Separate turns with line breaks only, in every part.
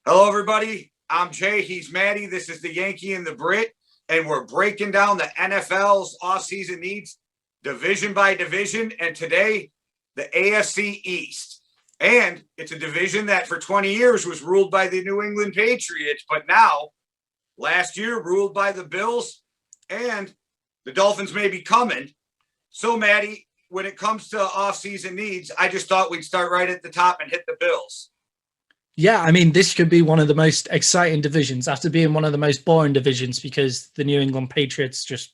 Hello, everybody. I'm Jay. He's Maddie. This is the Yankee and the Brit, and we're breaking down the NFL's offseason needs division by division. And today, the AFC East. And it's a division that for 20 years was ruled by the New England Patriots, but now, last year, ruled by the Bills, and the Dolphins may be coming. So, Maddie, when it comes to offseason needs, I just thought we'd start right at the top and hit the Bills.
Yeah, I mean, this could be one of the most exciting divisions after being one of the most boring divisions because the New England Patriots just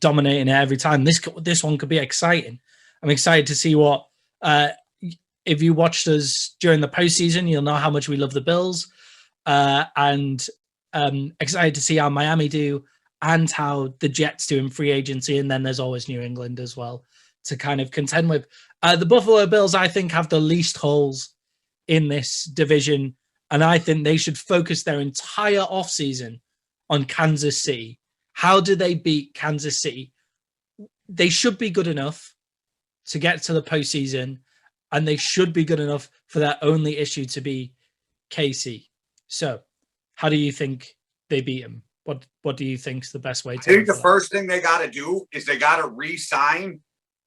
dominating it every time. This one could be exciting. I'm excited to see what. If you watched us during the postseason, you'll know how much we love the Bills, and excited to see how Miami do and how the Jets do in free agency. And then there's always New England as well to kind of contend with. The Buffalo Bills, I think, have the least holes in this division, and I think they should focus their entire offseason on Kansas City. How do they beat Kansas City? They should be good enough to get to the postseason, and they should be good enough for their only issue to be KC. So, how do you think they beat them? What do you think is the best way to?
I think the first thing they got to do is they got to re-sign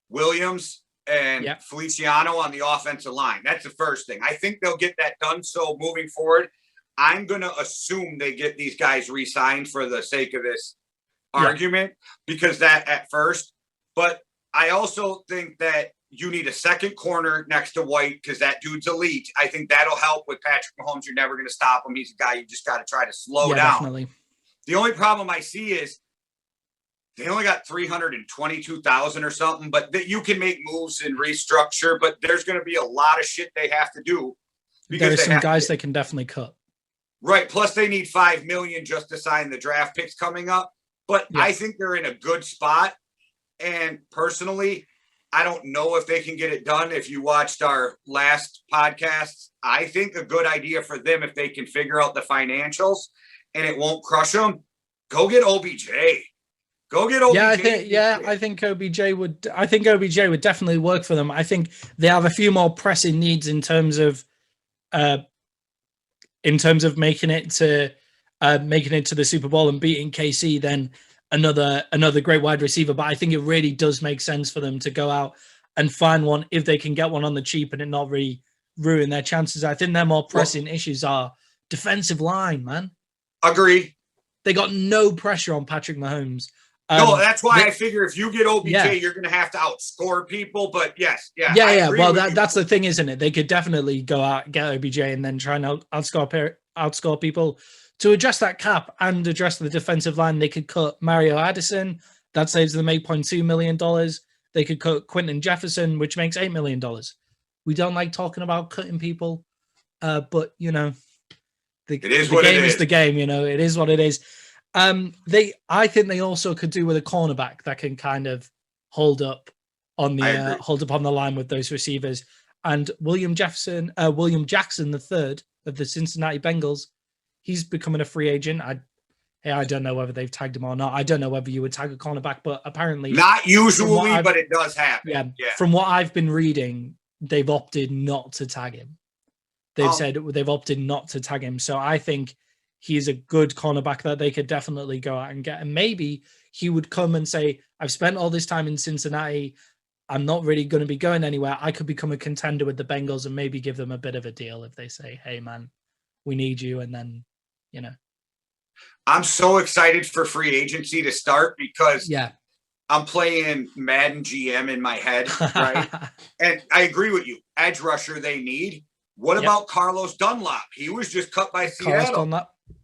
Williams and Feliciano on the offensive line. That's the first thing. I think they'll get that done. So moving forward, I'm going to assume they get these guys re-signed for the sake of this argument, because that at first. But I also think that you need a second corner next to White because that dude's elite. I think that'll help with Patrick Mahomes. You're never going to stop him. He's a guy you just got to try to slow down.
Definitely.
The only problem I see is they only got 322,000 or something, but that you can make moves and restructure, but there's going to be a lot of shit they have to do.
There are some guys they can definitely cut.
Right. Plus they need $5 million just to sign the draft picks coming up. But I think they're in a good spot. And personally, I don't know if they can get it done. If you watched our last podcast, I think a good idea for them, if they can figure out the financials and it won't crush them, go get OBJ. Go get OBJ.
I think OBJ would. I think OBJ would definitely work for them. I think they have a few more pressing needs in terms of making it to the Super Bowl and beating KC than another great wide receiver. But I think it really does make sense for them to go out and find one if they can get one on the cheap and it not really ruin their chances. I think their more pressing issues are defensive line, man.
Agree.
They got no pressure on Patrick Mahomes.
No, that's why I figure if you get OBJ, you're going to have to outscore people. But
Well, that's the thing, isn't it? They could definitely go out, get OBJ, and then try and outscore people. To address that cap and address the defensive line, they could cut Mario Addison. That saves them $8.2 million. They could cut Quentin Jefferson, which makes $8 million. We don't like talking about cutting people, but, you know, the game is the game, you know. It is what it is. I think they also could do with a cornerback that can kind of hold up on the line with those receivers. And William Jackson III of the Cincinnati Bengals, he's becoming a free agent. I don't know whether they've tagged him or not. I don't know whether you would tag a cornerback, but apparently
not usually, but it does happen.
Yeah. From what I've been reading, they've opted not to tag him. They've said they've opted not to tag him. So I think he's a good cornerback that they could definitely go out and get. And maybe he would come and say, I've spent all this time in Cincinnati. I'm not really going to be going anywhere. I could become a contender with the Bengals and maybe give them a bit of a deal if they say, hey, man, we need you. And then, you know.
I'm so excited for free agency to start because I'm playing Madden GM in my head, right? And I agree with you. Edge rusher they need. What about Carlos Dunlap? He was just cut by Seattle.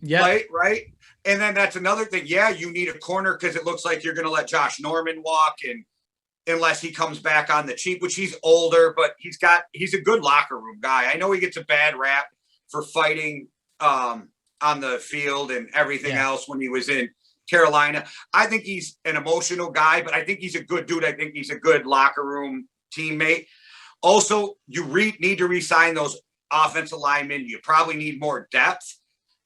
Right. And then that's another thing. Yeah, you need a corner because it looks like you're going to let Josh Norman walk, and unless he comes back on the cheap, which he's older, but he's a good locker room guy. I know he gets a bad rap for fighting on the field and everything else when he was in Carolina. I think he's an emotional guy, but I think he's a good dude. I think he's a good locker room teammate. Also, you need to re-sign those offensive linemen. You probably need more depth,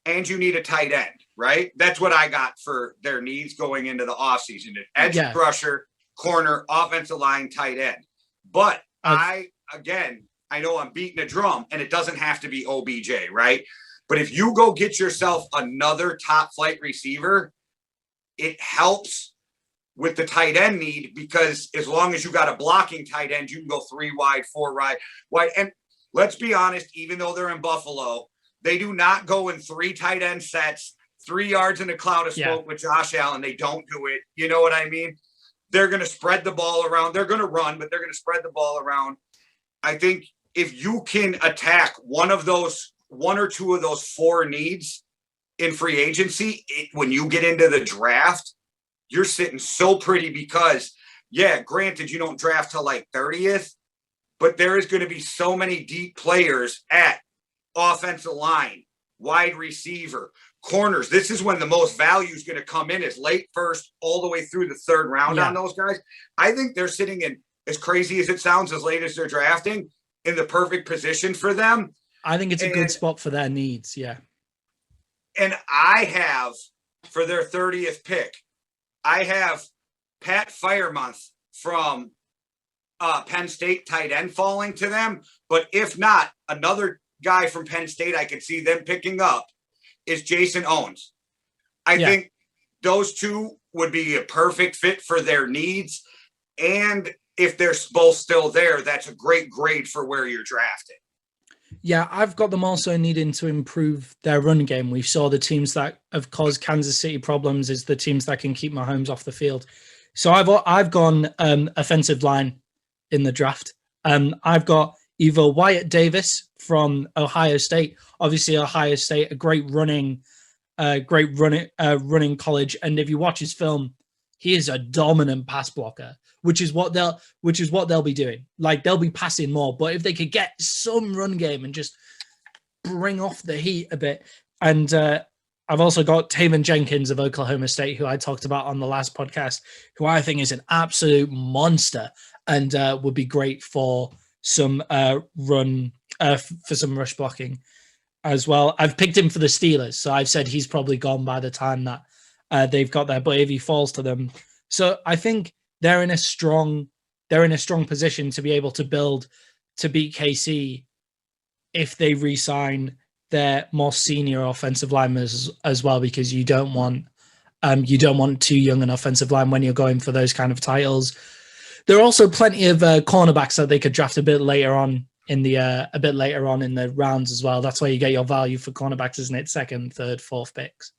and you need a tight end, right? That's what I got for their needs going into the offseason. Edge rusher, corner, offensive line, tight end. But I know I'm beating a drum, and it doesn't have to be OBJ, right? But if you go get yourself another top flight receiver, it helps with the tight end need, because as long as you got a blocking tight end, you can go 3 wide, 4 wide. And let's be honest, even though they're in Buffalo, they do not go in 3 tight end sets, 3 yards in a cloud of smoke with Josh Allen. They don't do it. You know what I mean? They're going to spread the ball around. They're going to run, but they're going to spread the ball around. I think if you can attack one or two of those 4 needs in free agency, when you get into the draft, you're sitting so pretty, because, granted, you don't draft till like 30th, but there is going to be so many deep players at offensive line, wide receiver, corners. This is when the most value is going to come in, is late first all the way through the 3rd round on those guys. I think they're sitting in, as crazy as it sounds, as late as they're drafting, in the perfect position for them.
I think it's a good spot for their needs. Yeah.
And I have, for their 30th pick, I have Pat Firemonth from Penn State, tight end, falling to them. But if not, another guy from Penn State I could see them picking up is Jason Owens. I think those two would be a perfect fit for their needs. And if they're both still there, that's a great grade for where you're drafting.
Yeah, I've got them also needing to improve their run game. We saw the teams that have caused Kansas City problems is the teams that can keep Mahomes off the field. So I've gone offensive line in the draft. I've got either Wyatt Davis from Ohio State. Obviously, Ohio State, a great running college. And if you watch his film, he is a dominant pass blocker, which is what they'll be doing. Like, they'll be passing more, but if they could get some run game and just bring off the heat a bit. And I've also got Taven Jenkins of Oklahoma State, who I talked about on the last podcast, who I think is an absolute monster and would be great for some some rush blocking as well. I've picked him for the Steelers, so I've said he's probably gone by the time that they've got there. But if he falls to them, so I think they're in a strong position to be able to build to beat KC if they re-sign their more senior offensive linemen as well, because you don't want too young an offensive line when you're going for those kind of titles. There are also plenty of cornerbacks that they could draft a bit later on in the rounds as well. That's where you get your value for cornerbacks, isn't it? 2nd, 3rd, 4th picks.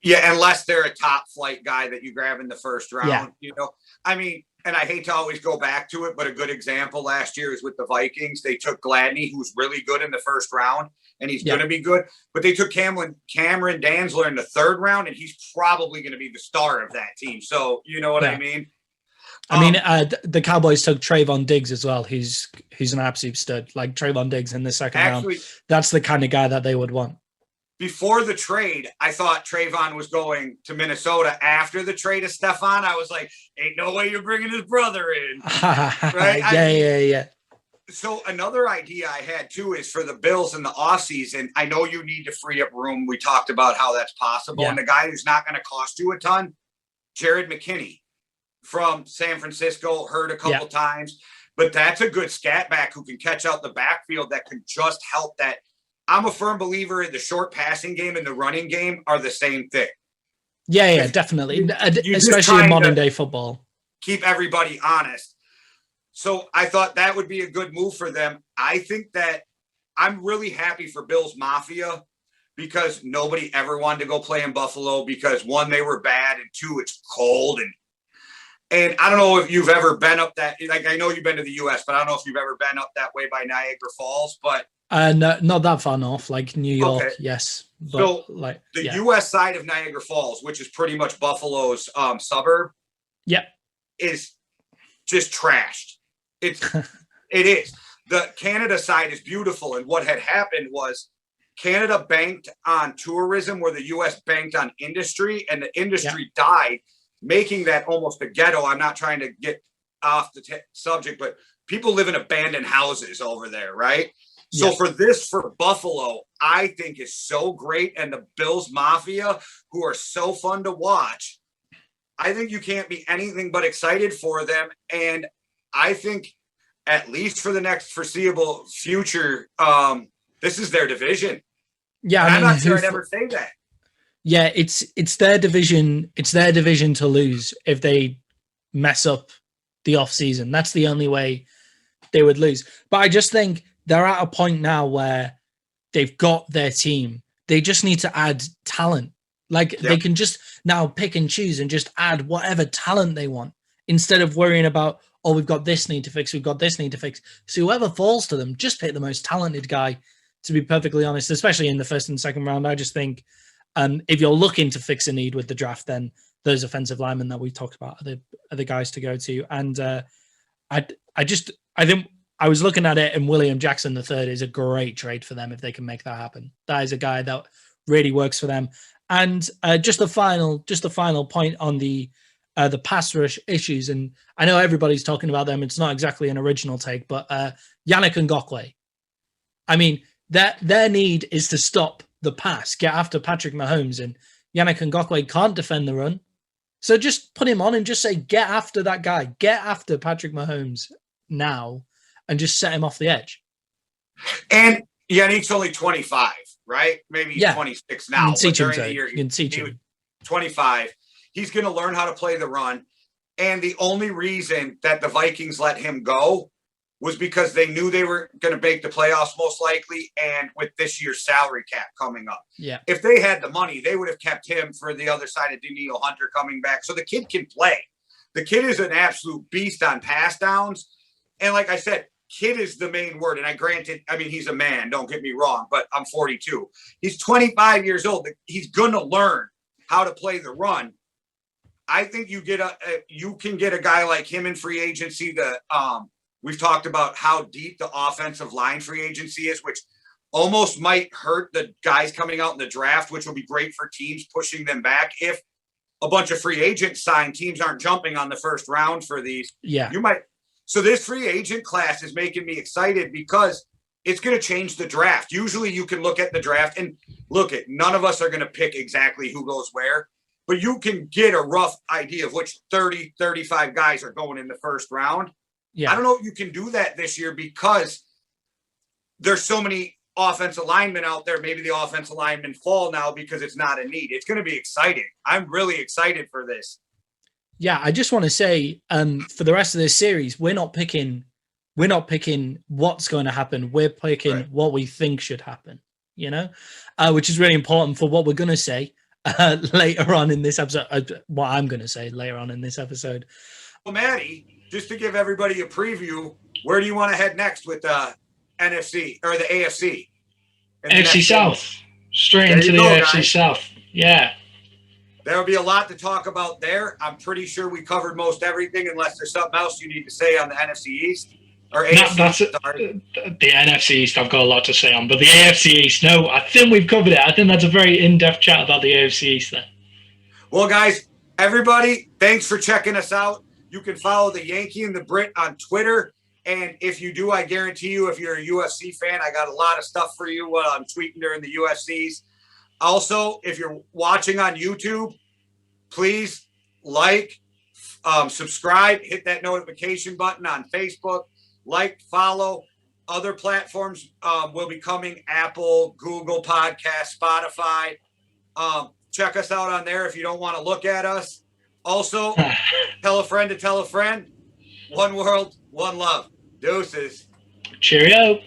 Yeah, unless they're a top flight guy that you grab in the 1st round. You know, I mean, and I hate to always go back to it, but a good example last year is with the Vikings. They took Gladney, who's really good in the 1st round, and he's going to be good. But they took Cameron Dantzler in the 3rd round, and he's probably going to be the star of that team. So, you know what I mean?
I mean, the Cowboys took Trayvon Diggs as well. He's an absolute stud. Like, Trayvon Diggs in the 2nd round. That's the kind of guy that they would want.
Before the trade, I thought Trayvon was going to Minnesota. After the trade of Stephon, I was like, ain't no way you're bringing his brother in. Right?
Yeah.
So another idea I had, too, is for the Bills in the offseason. I know you need to free up room. We talked about how that's possible. Yeah. And the guy who's not going to cost you a ton, Jared McKinney from San Francisco, heard a couple times. But that's a good scat back who can catch out the backfield that can just help that. I'm a firm believer in the short passing game and the running game are the same thing.
Yeah, definitely. Especially in modern day football.
Keep everybody honest. So I thought that would be a good move for them. I think that I'm really happy for Bills Mafia because nobody ever wanted to go play in Buffalo because 1, they were bad, and 2, it's cold. And I don't know if you've ever been up that, like, I know you've been to the US, but I don't know if you've ever been up that way by Niagara Falls, but
no, not that far north, like New York, yes. But
so like the US side of Niagara Falls, which is pretty much Buffalo's suburb, is just trashed. It is. The Canada side is beautiful, and what had happened was Canada banked on tourism where the US banked on industry, and the industry died, making that almost a ghetto. I'm not trying to get off the subject, but people live in abandoned houses over there, right? So for Buffalo, I think is so great. And the Bills Mafia, who are so fun to watch, I think you can't be anything but excited for them. And I think at least for the next foreseeable future, this is their division.
Yeah,
and
I
I'm
mean,
not sure I'd ever say that.
Yeah, it's their division. It's their division to lose if they mess up the off season. That's the only way they would lose. But I just think they're at a point now where they've got their team. They just need to add talent. Like they can just now pick and choose and just add whatever talent they want instead of worrying about, oh, we've got this need to fix, we've got this need to fix. So whoever falls to them, just pick the most talented guy, to be perfectly honest, especially in the first and second round. I just think if you're looking to fix a need with the draft, then those offensive linemen that we talked about are the guys to go to. And I think I was looking at it, and William Jackson III is a great trade for them if they can make that happen. That is a guy that really works for them. And just the final point on the pass rush issues, and I know everybody's talking about them. It's not exactly an original take, but Yannick Ngakoue. I mean, their need is to stop the pass, get after Patrick Mahomes, and Yannick Ngakoue can't defend the run. So just put him on and just say, get after that guy, get after Patrick Mahomes now, and just set him off the edge.
And Yannick's only 25, right? Maybe 26 now.
You can teach him to. You can teach him.
25. He's going to learn how to play the run. And the only reason that the Vikings let him go was because they knew they were going to make the playoffs most likely, and with this year's salary cap coming up.
Yeah.
If they had the money, they would have kept him for the other side of Danielle Hunter coming back. So the kid can play. The kid is an absolute beast on pass downs. And like I said, kid is the main word. And he's a man, don't get me wrong, but I'm 42. He's 25 years old. He's going to learn how to play the run. I think you can get a guy like him in free agency. We've talked about how deep the offensive line free agency is, which almost might hurt the guys coming out in the draft, which will be great for teams pushing them back. If a bunch of free agents sign, teams aren't jumping on the first round for these.
Yeah.
So this free agent class is making me excited because it's going to change the draft. Usually you can look at the draft and none of us are going to pick exactly who goes where, but you can get a rough idea of which 30, 35 guys are going in the first round. Yeah. I don't know if you can do that this year because there's so many offensive linemen out there. Maybe the offensive linemen fall now because it's not a need. It's going to be exciting. I'm really excited for this.
Yeah, I just want to say for the rest of this series, we're not picking what's going to happen. We're picking what we think should happen, which is really important for what we're going to say later on in this episode, what I'm going to say later on in this episode.
Well, Maddie, just to give everybody a preview, where do you want to head next with the NFC or the AFC?
AFC South. Straight into the AFC South. Yeah.
There will be a lot to talk about there. I'm pretty sure we covered most everything unless there's something else you need to say on the NFC East. Or AFC,
the NFC East I've got a lot to say on, but the AFC East, no, I think we've covered it. I think that's a very in-depth chat about the AFC East there.
Well, guys, everybody, thanks for checking us out. You can follow the Yankee and the Brit on Twitter. And if you do, I guarantee you, if you're a UFC fan, I got a lot of stuff for you while I'm tweeting during the UFCs. Also, if you're watching on YouTube, please subscribe, hit that notification button on Facebook, follow. Other platforms will be coming, Apple, Google Podcasts, Spotify. Check us out on there if you don't want to look at us. Also, tell a friend to tell a friend. One world, one love. Deuces.
Cheerio.